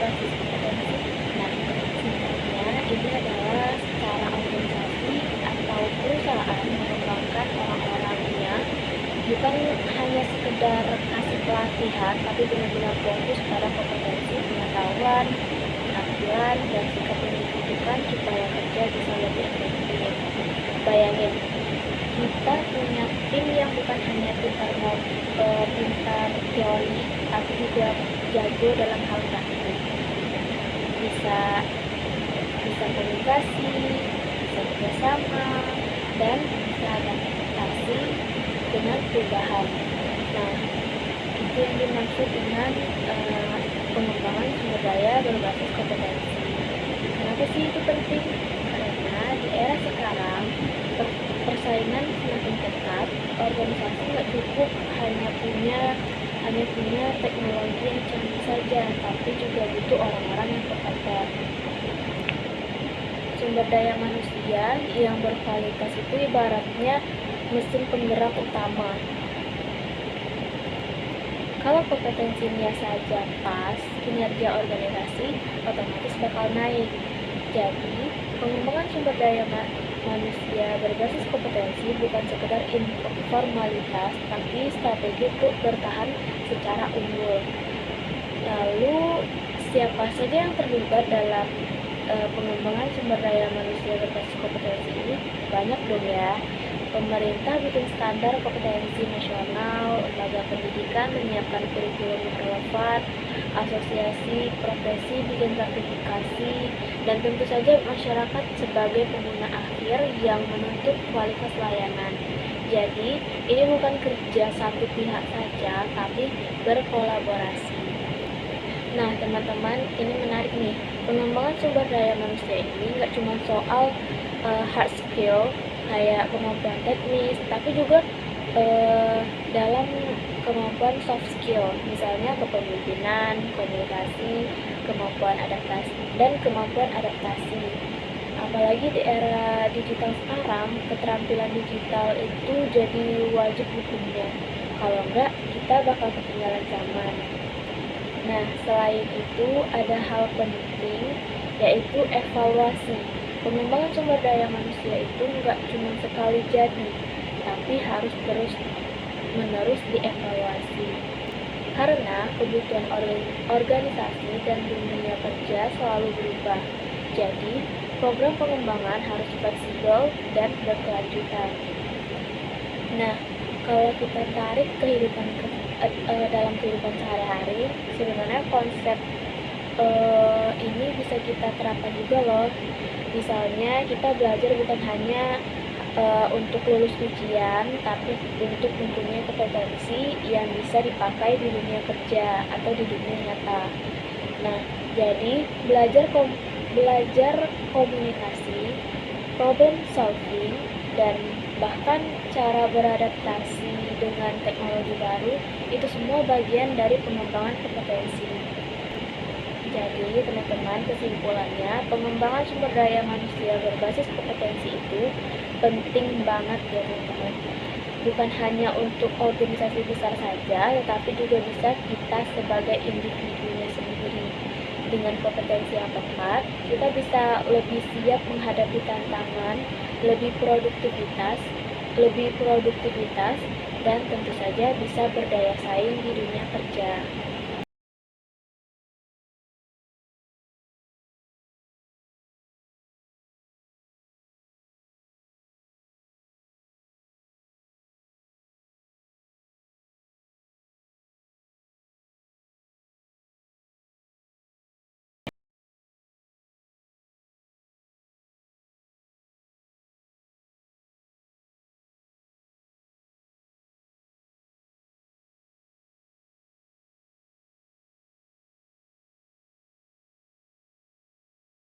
berbasis kompetensi. Nah, singkatnya ini adalah cara organisasi atau perusahaan mengembangkan orang-orangnya, bukan hanya sekedar kasih pelatihan, tapi benar-benar fokus pada kompetensi, pengetahuan, keterampilan, dan sikap yang dibutuhkan supaya kerja bisa lebih efektif. Bayangin, kita punya tim yang bukan hanya pintar teori, tapi juga jago dalam hal praktik. Bisa bisa komunikasi, bisa bekerjasama, dan bisa adaptasi dengan perubahan. Nah, itu yang dimaksud dengan pengembangan sumber daya berbasis kompetensi. Kenapa sih itu penting? Karena di era sekarang persaingan semakin ketat, organisasi nggak cukup hanya punya teknologi yang canggih saja, tapi juga butuh orang-orang yang kompeten. Sumber daya manusia yang berkualitas itu ibaratnya mesin penggerak utama. Kalau kompetensinya saja pas, kinerja organisasi otomatis bakal naik. Jadi, pengembangan sumber daya manusia berbasis kompetensi bukan sekedar formalitas, tapi strategi untuk bertahan secara unggul. Lalu, siapa saja yang terlibat dalam pengembangan sumber daya manusia berbasis kompetensi ini? Banyak dong ya. Pemerintah bikin standar kompetensi nasional, lembaga pendidikan menyiapkan kurikulum yang relevan, asosiasi profesi bikin sertifikasi, dan tentu saja masyarakat sebagai pengguna akhir yang menuntut kualitas layanan. Jadi, ini bukan kerja satu pihak saja, tapi berkolaborasi. Nah, teman-teman, ini menarik nih. Pengembangan sumber daya manusia ini nggak cuma soal hard skill, kayak kemampuan teknis, tapi juga dalam kemampuan soft skill, misalnya kepemimpinan, komunikasi, kemampuan adaptasi, dan kemampuan adaptasi. Apalagi di era digital sekarang, keterampilan digital itu jadi wajib hukumnya. Kalau enggak, kita bakal ketinggalan zaman. Nah, selain itu ada hal penting, yaitu evaluasi. Pengembangan sumber daya manusia itu nggak cuma sekali jadi, tapi harus terus-menerus dievaluasi. Karena kebutuhan organisasi dan dunia kerja selalu berubah. Jadi, program pengembangan harus fleksibel dan berkelanjutan. Nah, kalau kita tarik dalam kehidupan sehari-hari, sebenarnya konsep ini bisa kita terapkan juga loh. Misalnya kita belajar bukan hanya untuk lulus ujian, tapi untuk mempunyai kompetensi yang bisa dipakai di dunia kerja atau di dunia nyata. Nah, jadi belajar komunikasi, problem solving, dan bahkan cara beradaptasi dengan teknologi baru, itu semua bagian dari pengembangan kompetensi. Jadi, teman-teman, kesimpulannya, pengembangan sumber daya manusia berbasis kompetensi itu penting banget ya, teman-teman. Bukan hanya untuk organisasi besar saja, tetapi juga bisa kita sebagai individunya sendiri. Dengan kompetensi yang tepat, kita bisa lebih siap menghadapi tantangan, lebih produktivitas, dan tentu saja bisa berdaya saing di dunia kerja.